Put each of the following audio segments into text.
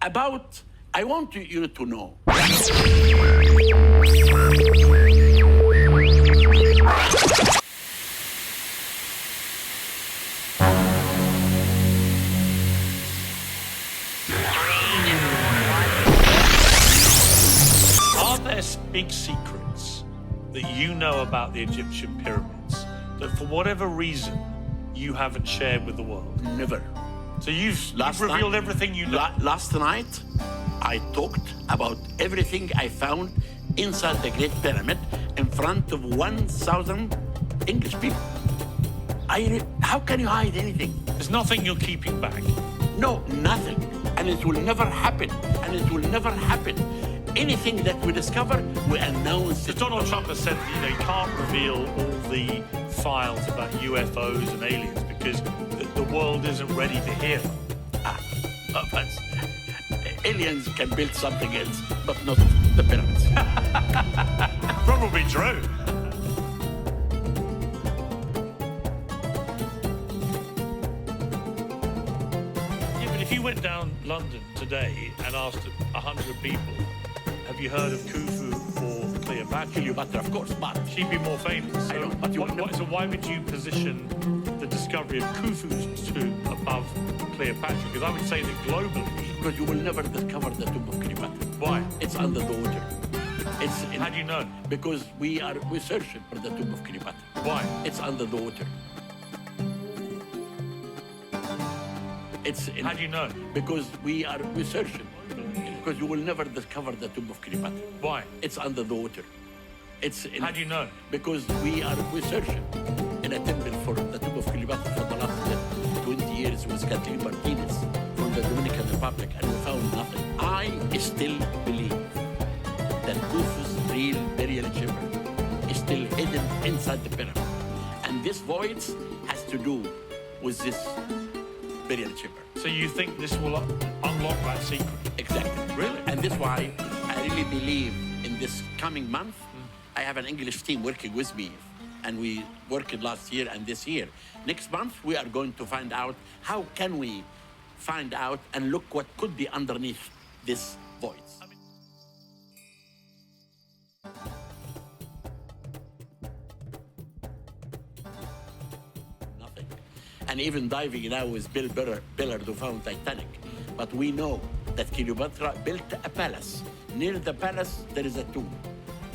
I want you to know. Are there big secrets that you know about the Egyptian pyramids that for whatever reason you haven't shared with the world? Never. So you've revealed everything you know? Last night, I talked about everything I found inside the Great Pyramid in front of 1,000 English people. How can you hide anything? There's nothing you're keeping back? No, nothing. And it will never happen. And it will never happen. Anything that we discover, we announce it. Donald Trump has said that, you can't reveal all the files about UFOs and aliens because the world isn't ready to hear them. Aliens can build something else, but not the pyramids. Probably true. Yeah, but if you went down London today and asked 100 people, have you heard of Khufu or Cleopatra? Cleopatra, of course, but she'd be more famous. I know, but so why would you position the discovery of Khufu's tomb above Cleopatra? Because I would say that globally... Because you will never discover the tomb of Cleopatra. Why? It's under the water. How do you know? Because we're searching for the tomb of Cleopatra. Why? It's under the water. How do you know? Because we're searching. Because you will never discover the tomb of Cleopatra. Why? It's under the water. How do you know? Because we're searching in a temple for the tomb of Cleopatra for the last 20 years with Kathleen Martinez from the Dominican Republic, and we found nothing. I still believe that Khufu's real burial chamber is still hidden inside the pyramid. And this void has to do with this burial chamber. So you think this will unlock that secret? Exactly. Really? And that's why I really believe in this coming month, I have an English team working with me, and we worked last year and this year. Next month, we are going to find out how can we find out and look what could be underneath this void. Nothing. And even diving now with Bill Billard who found Titanic. But we know that Cleopatra built a palace. Near the palace, there is a tomb.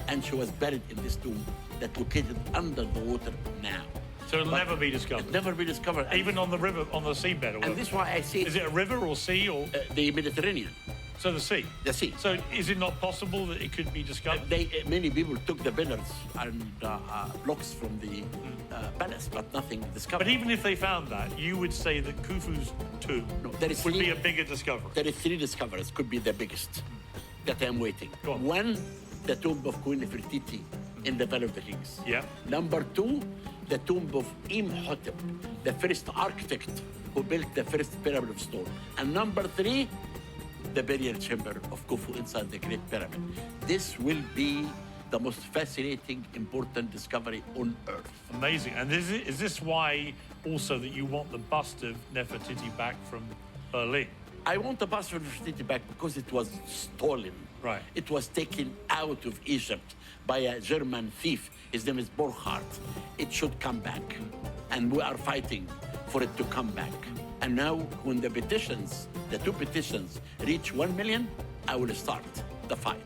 And she was buried in this tomb that's located under the water now. So it'll never be discovered? It'll never be discovered. Even on the river, on the seabed? And this is why I say... Is it a river or sea or...? The Mediterranean. So the sea? The sea. So is it not possible that it could be discovered? Many people took the pillars and blocks from the palace, but nothing discovered. But even if they found that, you would say that Khufu's tomb would be a bigger discovery? There is 3 discoveries, could be the biggest that I'm waiting. Go on. 1, the tomb of Queen Nefertiti in the Valley of the Kings. Yeah. Number 2, the tomb of Imhotep, the first architect who built the first pyramid of stone. And number 3, the burial chamber of Khufu inside the Great Pyramid. This will be the most fascinating, important discovery on Earth. Amazing. And is this why also that you want the bust of Nefertiti back from Berlin? I want the bust of Nefertiti back because it was stolen. Right. It was taken out of Egypt by a German thief. His name is Burkhardt. It should come back. And we are fighting for it to come back. And now, when the 2 petitions, reach 1 million, I will start the fight.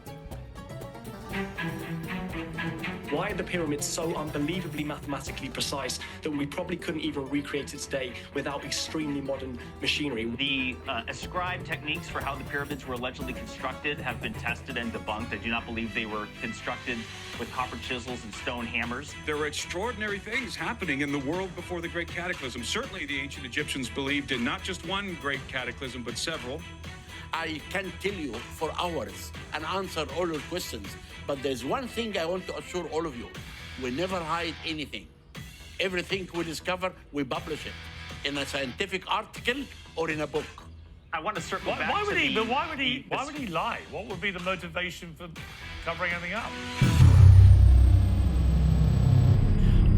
Why are the pyramids so unbelievably mathematically precise that we probably couldn't even recreate it today without extremely modern machinery? The ascribed techniques for how the pyramids were allegedly constructed have been tested and debunked. I do not believe they were constructed with copper chisels and stone hammers. There were extraordinary things happening in the world before the Great Cataclysm. Certainly the ancient Egyptians believed in not just one great cataclysm, but several. I can tell you for hours and answer all your questions, but there's one thing I want to assure all of you. We never hide anything. Everything we discover, we publish it in a scientific article or in a book. I want to circle back why would he lie? What would be the motivation for covering everything up?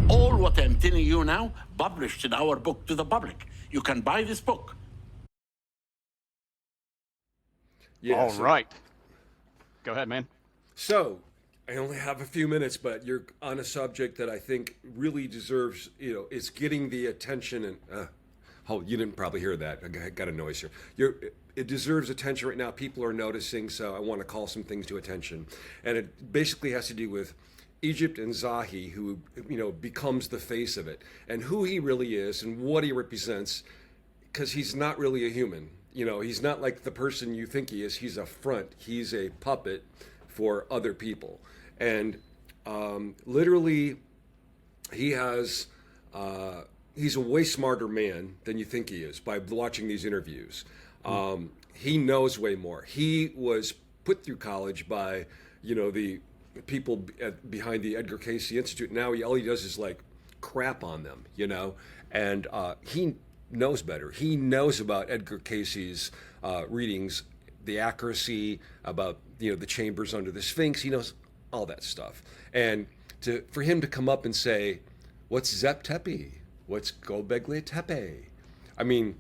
All what I'm telling you now, published in our book to the public. You can buy this book. Yeah, All right. Go ahead, man. So, I only have a few minutes, but you're on a subject that I think really deserves, it's getting the attention and, you didn't probably hear that. I got a noise here. It deserves attention right now. People are noticing, so I want to call some things to attention. And it basically has to do with Egypt and Zahi, who, becomes the face of it, and who he really is and what he represents, because he's not really a human. He's not like the person you think he is. He's a front. He's a puppet for other people. And literally, he's a way smarter man than you think he is by watching these interviews. He knows way more. He was put through college by, the people behind the Edgar Cayce Institute. Now all he does is like crap on them, and he knows better. He knows about Edgar Cayce's readings, the accuracy, about the chambers under the Sphinx. He knows all that stuff. And for him to come up and say, "What's Zep Tepe? What's Gobekli Tepe?" I mean,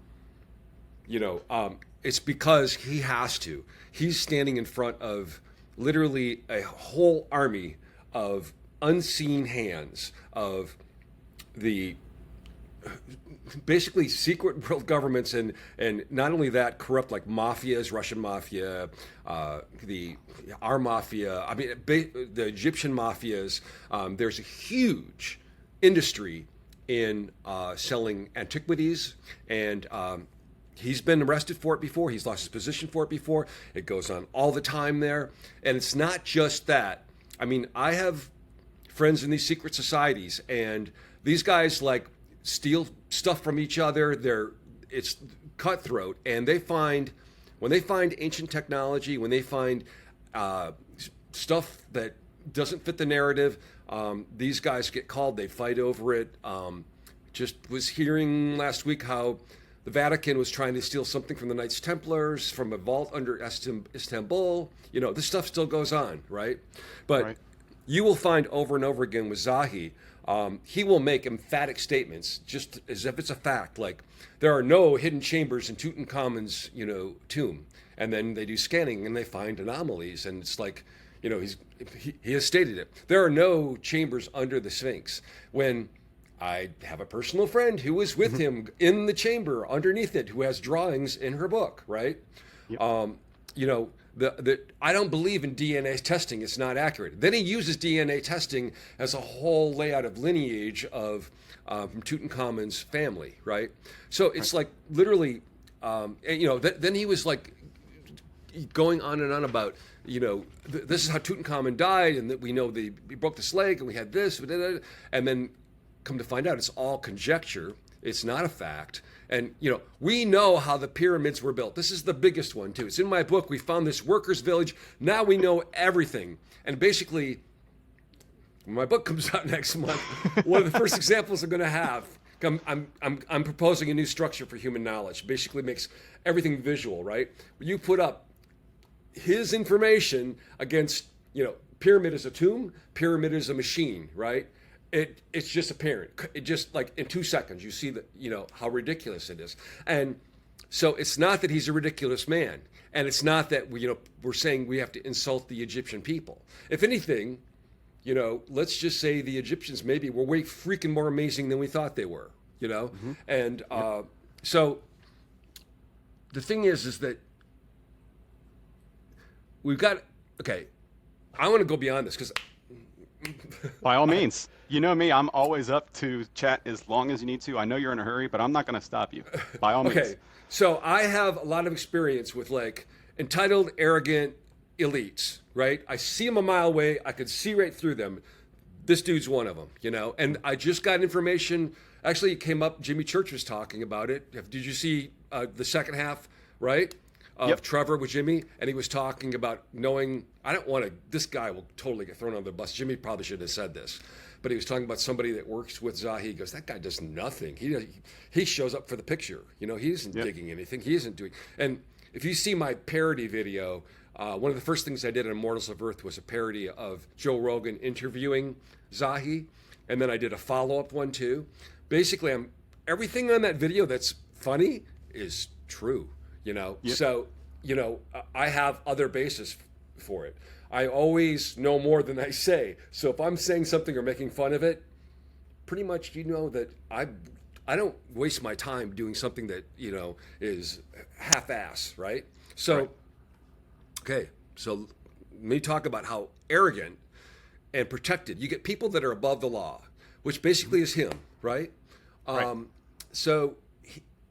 it's because he has to. He's standing in front of literally a whole army of unseen hands of the basically secret world governments, and not only that, corrupt like mafias, Russian mafia, our mafia. I mean, the Egyptian mafias. There's a huge industry in selling antiquities, and he's been arrested for it before. He's lost his position for it before. It goes on all the time there, and it's not just that. I mean, I have friends in these secret societies, and these guys like steal stuff from each other. It's cutthroat, and when they find ancient technology, when they find stuff that doesn't fit the narrative, these guys get called. They fight over it. Just was hearing last week how the Vatican was trying to steal something from the Knights Templars from a vault under Istanbul. This stuff still goes on, right? But you will find over and over again with Zahi, he will make emphatic statements just as if it's a fact, like there are no hidden chambers in Tutankhamun's, tomb. And then they do scanning and they find anomalies, and it's like, he has stated it. There are no chambers under the Sphinx. When I have a personal friend who was with him in the chamber underneath it, who has drawings in her book, right? Yep. I don't believe in DNA testing. It's not accurate. Then he uses DNA testing as a whole layout of lineage of from Tutankhamun's family, right? So it's like literally, then he was like going on and on about, this is how Tutankhamun died, and that we know he broke this leg, and we had this, and then come to find out it's all conjecture. It's not a fact. And, we know how the pyramids were built. This is the biggest one, too. It's in my book. We found this workers' village. Now we know everything. And basically, when my book comes out next month, one of the first examples I'm going to have, I'm proposing a new structure for human knowledge. Basically makes everything visual, right? You put up his information against, pyramid is a tomb, pyramid is a machine, right? It's just apparent. It just like in 2 seconds you see that how ridiculous it is. And so it's not that he's a ridiculous man, and it's not that we're saying we have to insult the Egyptian people. If anything, let's just say the Egyptians maybe were way freaking more amazing than we thought they were. And so the thing is that we've got I want to go beyond this because. By all means. You know me, I'm always up to chat as long as you need to. I know you're in a hurry, but I'm not going to stop you. By all means. Okay, so I have a lot of experience with like entitled, arrogant elites, right? I see them a mile away. I could see right through them. This dude's one of them, And I just got information. Actually, it came up. Jimmy Church was talking about it. Did you see the second half, right? Of Trevor with Jimmy, and he was talking about knowing, this guy will totally get thrown on the bus. Jimmy probably should have said this, but he was talking about somebody that works with Zahi. He goes, that guy does nothing. He shows up for the picture. He isn't digging anything. He isn't doing. And if you see my parody video, one of the first things I did on Immortals of Earth was a parody of Joe Rogan interviewing Zahi, and then I did a follow-up one too. Basically, everything on that video that's funny is true. So I have other basis for it. I always know more than I say. So if I'm saying something or making fun of it, pretty much that I don't waste my time doing something that is half-ass, right? So, Right. okay, so let me talk about how arrogant and protected. You get people that are above the law, which basically is him, right? Right. So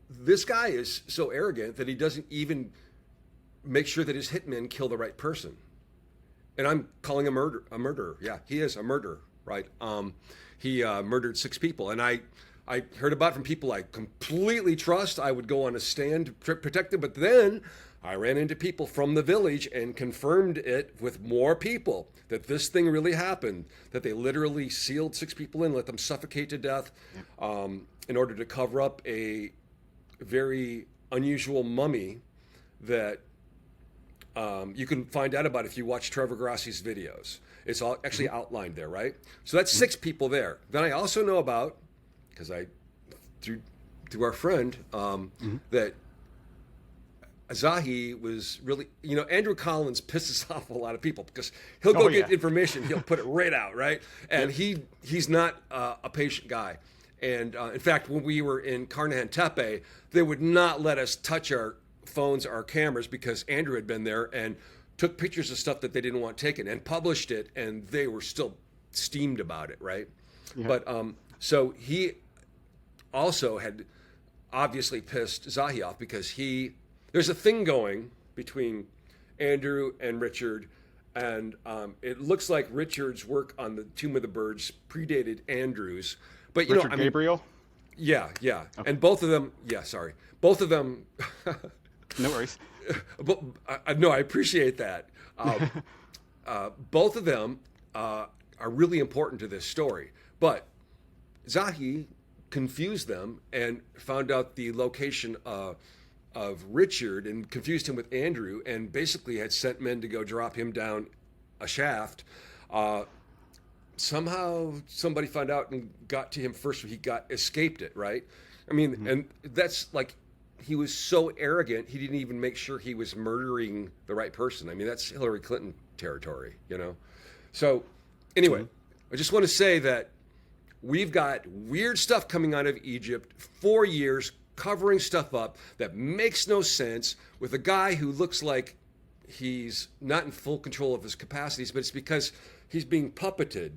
this guy is so arrogant that he doesn't even make sure that his hitmen kill the right person. And I'm calling a murderer. Yeah, he is a murderer, right? He murdered 6 people, and I heard about it from people I completely trust. I would go on a stand to protect them, but then I ran into people from the village and confirmed it with more people that this thing really happened, that they literally sealed 6 people in, let them suffocate to death in order to cover up a very unusual mummy that you can find out about if you watch Trevor Grassi's videos. It's all actually outlined there, right? So that's 6 people there. Then I also know about, because through our friend, that Zahi was really, Andrew Collins pisses off a lot of people because he'll go get information, he'll put it right out, right? And he's not a patient guy. And in fact, when we were in Carnahan Tepe, they would not let us touch our phones, our cameras, because Andrew had been there and took pictures of stuff that they didn't want taken and published it, and they were still steamed about it, right? Yeah. But so he also had obviously pissed Zahi off because there's a thing going between Andrew and Richard, and it looks like Richard's work on the Tomb of the Birds predated Andrew's. But Richard Gabriel? Yeah. Okay. And both of them, both of them. No worries. But no, I appreciate that. Both of them are really important to this story. But Zahi confused them and found out the location of Richard and confused him with Andrew, and basically had sent men to go drop him down a shaft. Somehow somebody found out and got to him first. He escaped it, right? I mean, and that's like, he was so arrogant, he didn't even make sure he was murdering the right person. I mean, that's Hillary Clinton territory, So anyway, I just want to say that we've got weird stuff coming out of Egypt, 4 years covering stuff up that makes no sense, with a guy who looks like he's not in full control of his capacities, but it's because he's being puppeted.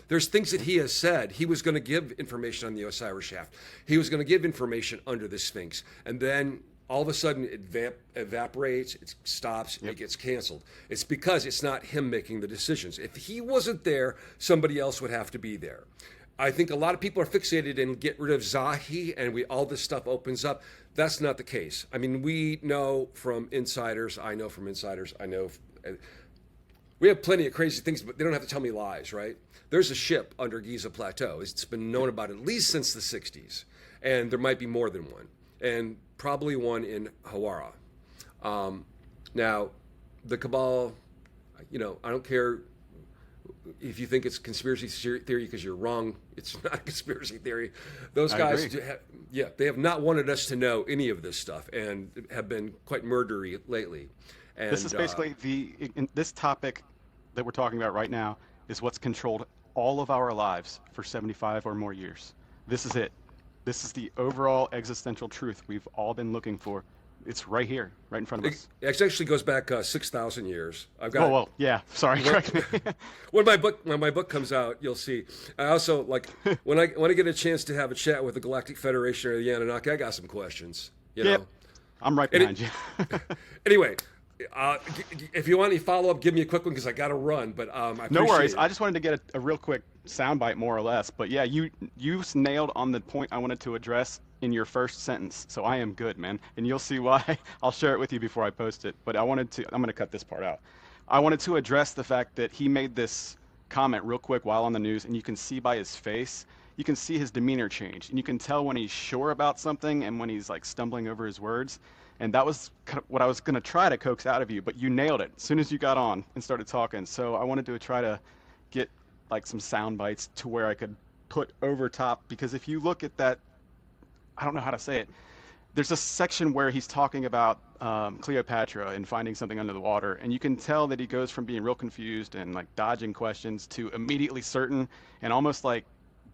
There's things that he has said. He was going to give information on the Osiris shaft. He was going to give information under the Sphinx. And then all of a sudden it evaporates, it stops, it gets canceled. It's because it's not him making the decisions. If he wasn't there, somebody else would have to be there. I think a lot of people are fixated in get rid of Zahi and all this stuff opens up. That's not the case. I mean, we know from insiders, I know from insiders, we have plenty of crazy things, but they don't have to tell me lies, right? There's a ship under Giza Plateau. It's been known about at least since the 60s, and there might be more than one, and probably one in Hawara. Now, the Cabal, I don't care if you think it's conspiracy theory because you're wrong. It's not a conspiracy theory. Those guys, they have not wanted us to know any of this stuff and have been quite murdery lately. And, this is basically this topic that we're talking about right now is what's controlled all of our lives for 75 or more years. This is it. This is the overall existential truth we've all been looking for. It's right here, right in front of us. It actually goes back 6,000 years. I've got. Oh well, yeah. Sorry, correct me. When my book comes out, you'll see. I also when I get a chance to have a chat with the Galactic Federation or the Anunnaki, I got some questions. Yep. I'm right behind you. Anyway. If you want any follow-up, give me a quick one because I got to run. But I appreciate no worries. it. I just wanted to get a real quick soundbite, more or less. But yeah, you nailed on the point I wanted to address in your first sentence. So I am good, man, and you'll see why. I'll share it with you before I post it. But I'm going to cut this part out. I wanted to address the fact that he made this comment real quick while on the news, and you can see by his face, you can see his demeanor change, and you can tell when he's sure about something and when he's like stumbling over his words. And that was kind of what I was going to try to coax out of you, but you nailed it as soon as you got on and started talking. So I wanted to try to get like some sound bites to where I could put over top, because if you look at that, I don't know how to say it. there's a section where he's talking about Cleopatra and finding something under the water, and you can tell that he goes from being real confused and like dodging questions to immediately certain and almost like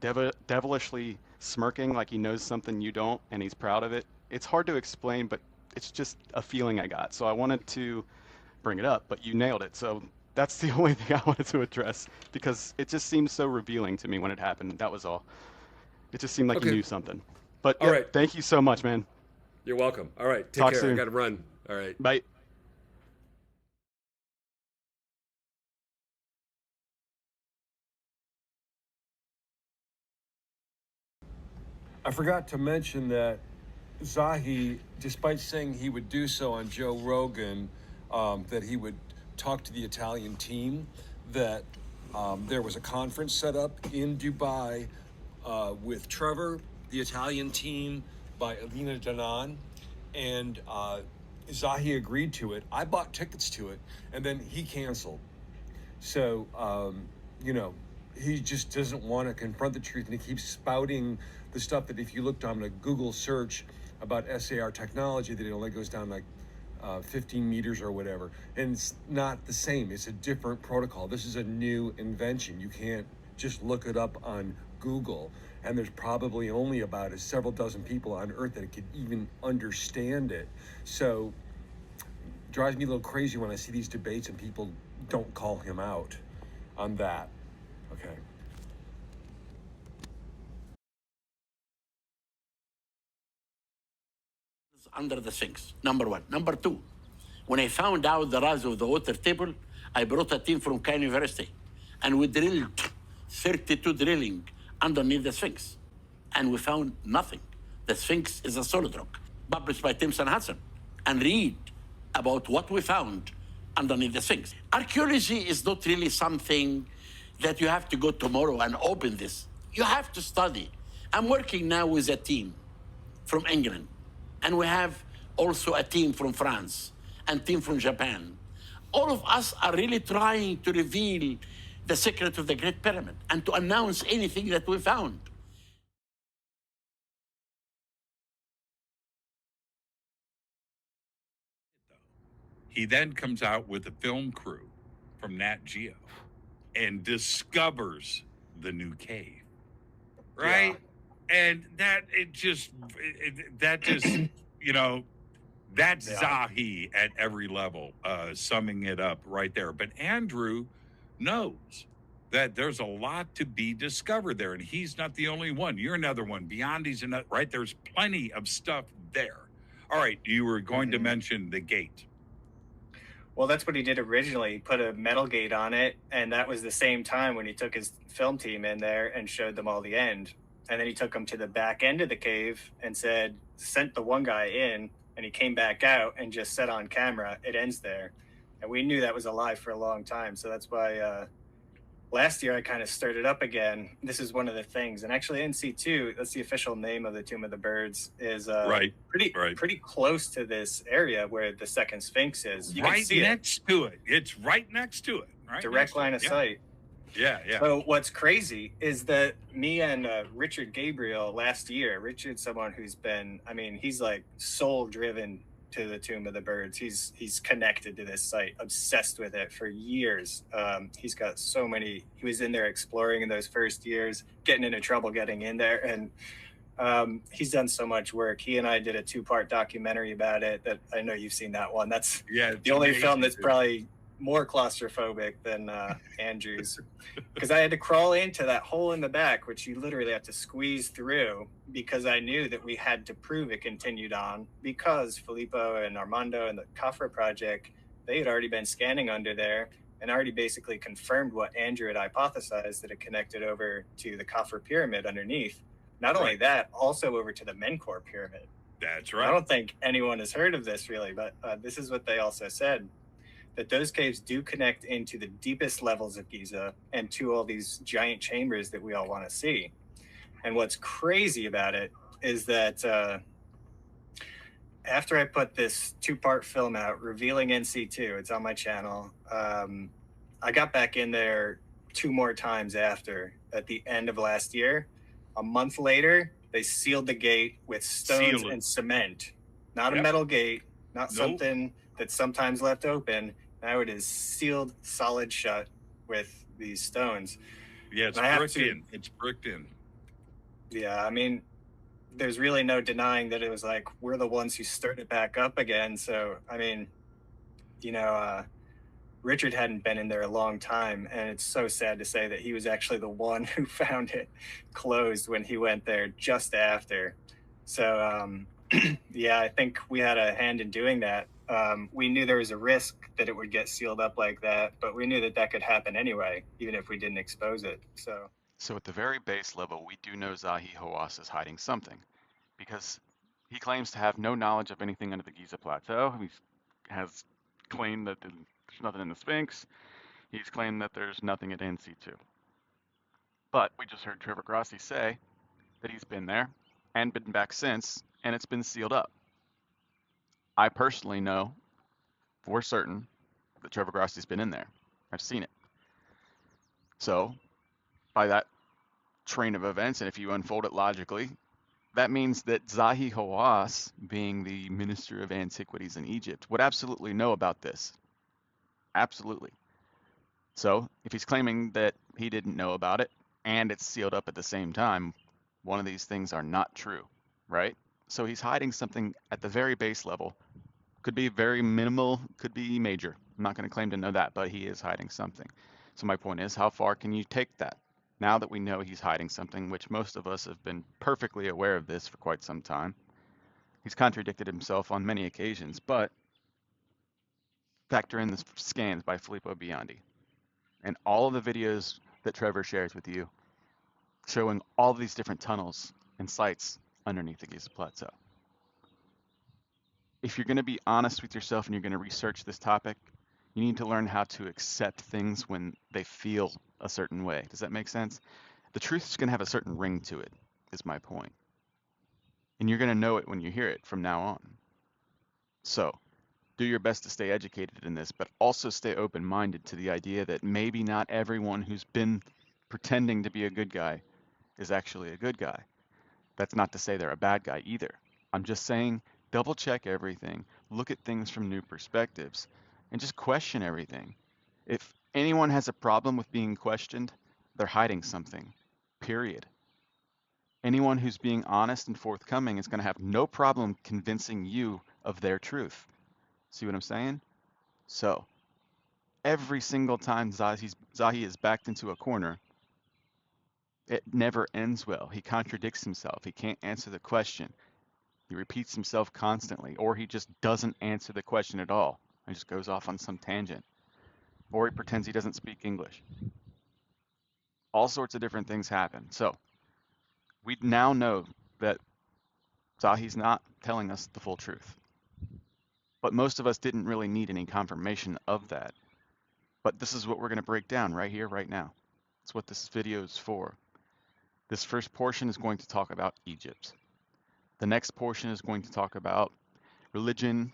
devilishly smirking, like he knows something you don't and he's proud of it. It's hard to explain, but it's just a feeling I got. So I wanted to bring it up, but you nailed it. So that's the only thing I wanted to address because it just seemed so revealing to me when it happened. That was all. It just seemed like you knew something. But all right, thank you so much, man. You're welcome. All right, take Talk care. soon. I got to run. All right, bye. I forgot to mention that Zahi, despite saying he would do so on Joe Rogan, that he would talk to the Italian team, that there was a conference set up in Dubai with Trevor, the Italian team, by Alina Danan, and Zahi agreed to it. I bought tickets to it, and then he canceled. So, you know, he just doesn't want to confront the truth, and he keeps spouting the stuff that if you looked on a Google search about SAR technology, that it only goes down like 15 meters or whatever. And it's not the same. It's a different protocol. This is a new invention. You can't just look it up on Google. And there's probably only about several dozen people on Earth that could even understand it. So it drives me a little crazy when I see these debates and people don't call him out on that. Okay. Under the sinks, number one. Number two, when I found out the rise of the water table, I brought a team from Cairo University, and we drilled 32 drilling underneath the Sphinx, and we found nothing. The Sphinx is a solid rock, published by Timson Hudson, and read about what we found underneath the Sphinx. Archaeology is not really something that you have to go tomorrow and open this. You have to study. I'm working now with a team from England, and we have also a team from France and team from Japan. All of us are really trying to reveal the secret of the Great Pyramid and to announce anything that we found. He then comes out with a film crew from Nat Geo and discovers the new cave, right? Yeah. And that just you know, that's Zahi at every level, summing it up right there. But Andrew knows that there's a lot to be discovered there, and he's not the only one. You're another one. Beyondi's another, right? There's plenty of stuff there. All right, you were going to mention the gate. Well, that's what he did originally. He put a metal gate on it, and that was the same time when he took his film team in there and showed them all the end. And then he took them to the back end of the cave and sent the one guy in, and he came back out and just said on camera, it ends there. And we knew that was a lie for a long time. So that's why last year I kind of stirred it up again. This is one of the things. And actually NC2, that's the official name of the Tomb of the Birds, is pretty close to this area where the second Sphinx is. You right next to it. It's right next to it. Right, direct line of sight. Yeah, yeah. So what's crazy is that me and Richard Gabriel last year, Richard's someone who's been, I mean, he's like soul driven to the Tomb of the Birds. He's connected to this site, obsessed with it for years. He's got so many, he was in there exploring in those first years, getting into trouble getting in there. And he's done so much work. He and I did a 2-part documentary about it that I know you've seen that one. That's the only film that's probably more claustrophobic than Andrew's, because I had to crawl into that hole in the back, which you literally have to squeeze through, because I knew that we had to prove it continued on, because Filippo and Armando and the Khafra project, they had already been scanning under there and already basically confirmed what Andrew had hypothesized, that it connected over to the Khafra pyramid underneath. Not only that, also over to the Menkaure pyramid. That's right. I don't think anyone has heard of this really, but this is what they also said, that those caves do connect into the deepest levels of Giza and to all these giant chambers that we all want to see. And what's crazy about it is that after I put this 2-part film out, revealing NC2, it's on my channel, I got back in there 2 more times after, at the end of last year. A month later, They sealed the gate with stones Sealed it. and cement, not a Yep. metal gate, not Nope. something that's sometimes left open. Now it is sealed solid shut with these stones. Yeah, it's And I have bricked to- in. It's bricked in. Yeah, I mean, there's really no denying that it was like we're the ones who stirred it back up again. So I mean, you know, Richard hadn't been in there a long time, and it's so sad to say that he was actually the one who found it closed when he went there just after. So yeah, I think we had a hand in doing that. We knew there was a risk that it would get sealed up like that, but we knew that that could happen anyway, even if we didn't expose it. So at the very base level, we do know Zahi Hawass is hiding something, because he claims to have no knowledge of anything under the Giza Plateau. He has claimed that there's nothing in the Sphinx. He's claimed that there's nothing at NC2. But we just heard Trevor Grossi say that he's been there and been back since, and it's been sealed up. I personally know for certain that Trevor Grossi's been in there. I've seen it. So, by that train of events, and if you unfold it logically, that means that Zahi Hawass, being the Minister of Antiquities in Egypt, would absolutely know about this. Absolutely. So, if he's claiming that he didn't know about it and it's sealed up at the same time, one of these things are not true, right? So he's hiding something at the very base level. Could be very minimal, could be major. I'm not going to claim to know that, but he is hiding something. So my point is, how far can you take that? Now that we know he's hiding something, which most of us have been perfectly aware of this for quite some time, he's contradicted himself on many occasions, but factor in the scans by Filippo Biondi and all of the videos that Trevor shares with you showing all these different tunnels and sites underneath the Giza Plateau. If you're going to be honest with yourself and you're going to research this topic, you need to learn how to accept things when they feel a certain way. Does that make sense? The truth is going to have a certain ring to it, is my point. And you're going to know it when you hear it from now on. So, do your best to stay educated in this, but also stay open-minded to the idea that maybe not everyone who's been pretending to be a good guy is actually a good guy. That's not to say they're a bad guy either. I'm just saying double check everything, look at things from new perspectives, and just question everything. If anyone has a problem with being questioned, they're hiding something, period. Anyone who's being honest and forthcoming is going to have no problem convincing you of their truth. See what I'm saying? So, every single time Zahi is backed into a corner, it never ends well. He contradicts himself. He can't answer the question. He repeats himself constantly, or he just doesn't answer the question at all and just goes off on some tangent. Or he pretends he doesn't speak English. All sorts of different things happen. So, we now know that Zahi's not telling us the full truth. But most of us didn't really need any confirmation of that. But this is what we're going to break down right here, right now. That's what this video is for. This first portion is going to talk about Egypt. The next portion is going to talk about religion,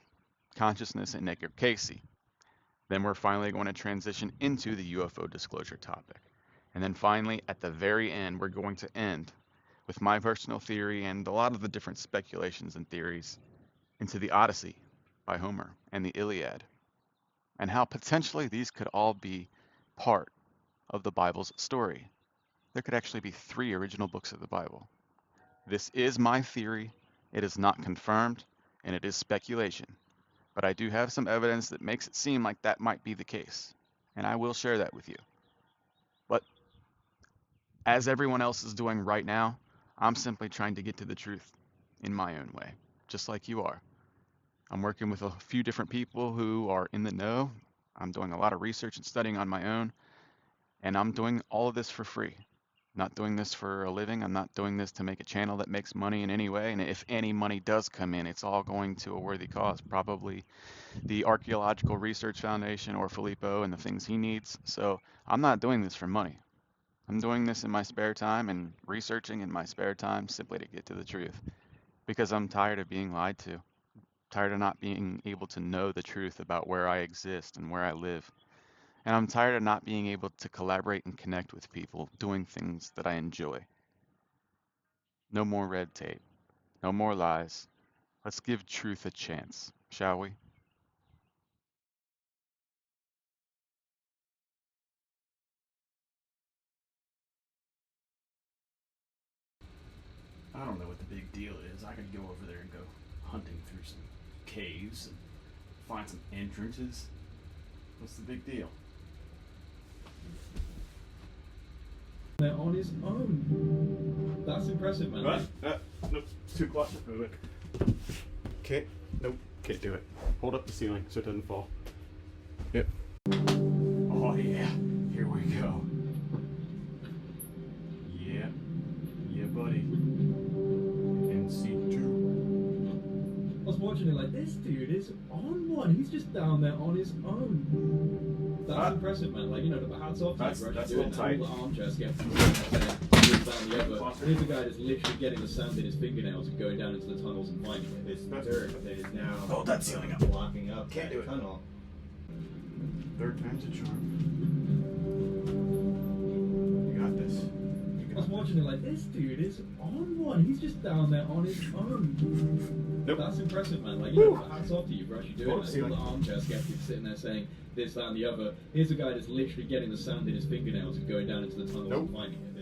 consciousness, and Edgar Cayce. Then we're finally going to transition into the UFO disclosure topic. And then finally, at the very end, we're going to end with my personal theory and a lot of the different speculations and theories into the Odyssey by Homer and the Iliad, and how potentially these could all be part of the Bible's story. There could actually be 3 original books of the Bible. This is my theory. It is not confirmed, and it is speculation. But I do have some evidence that makes it seem like that might be the case, and I will share that with you. But as everyone else is doing right now, I'm simply trying to get to the truth in my own way, just like you are. I'm working with a few different people who are in the know. I'm doing a lot of research and studying on my own, and I'm doing all of this for free. I'm not doing this for a living. I'm not doing this to make a channel that makes money in any way. And if any money does come in, it's all going to a worthy cause, probably the Archaeological Research Foundation or Filippo and the things he needs. So I'm not doing this for money. I'm doing this in my spare time and researching in my spare time simply to get to the truth, because I'm tired of being lied to. Tired of not being able to know the truth about where I exist and where I live. And I'm tired of not being able to collaborate and connect with people doing things that I enjoy. No more red tape. No more lies. Let's give truth a chance, shall we? I don't know what the big deal is. I could go over there and go hunting through some caves and find some entrances. What's the big deal? They're on his own. That's impressive, man. Nope, it's too claustrophobic. Can't do it. Hold up the ceiling so it doesn't fall. Yep. Oh yeah, here we go. Yeah, buddy. NC2. I was watching it like, this dude is on one. He's just down there on his own. That's impressive, man. Like, you know, the hats off to you, bro. That's a Doing little tight. all the armchair skeptics. Here's a guy that's literally getting the sand in his fingernails and going down into the tunnels and finding it. It's dirt that is now Hold that ceiling up. blocking up Can't that do it. tunnel. Third time's a charm. You got this. I was watching it like, this dude is on one. He's just down there on his own. Nope. That's impressive, man. Like, you know, hats off to you, bro. You're doing Hold it. up, All the armchair skeptics sitting there saying this, that, and the other. Here's a guy that's literally getting the sand in his fingernails and going down into the tunnels and finding it.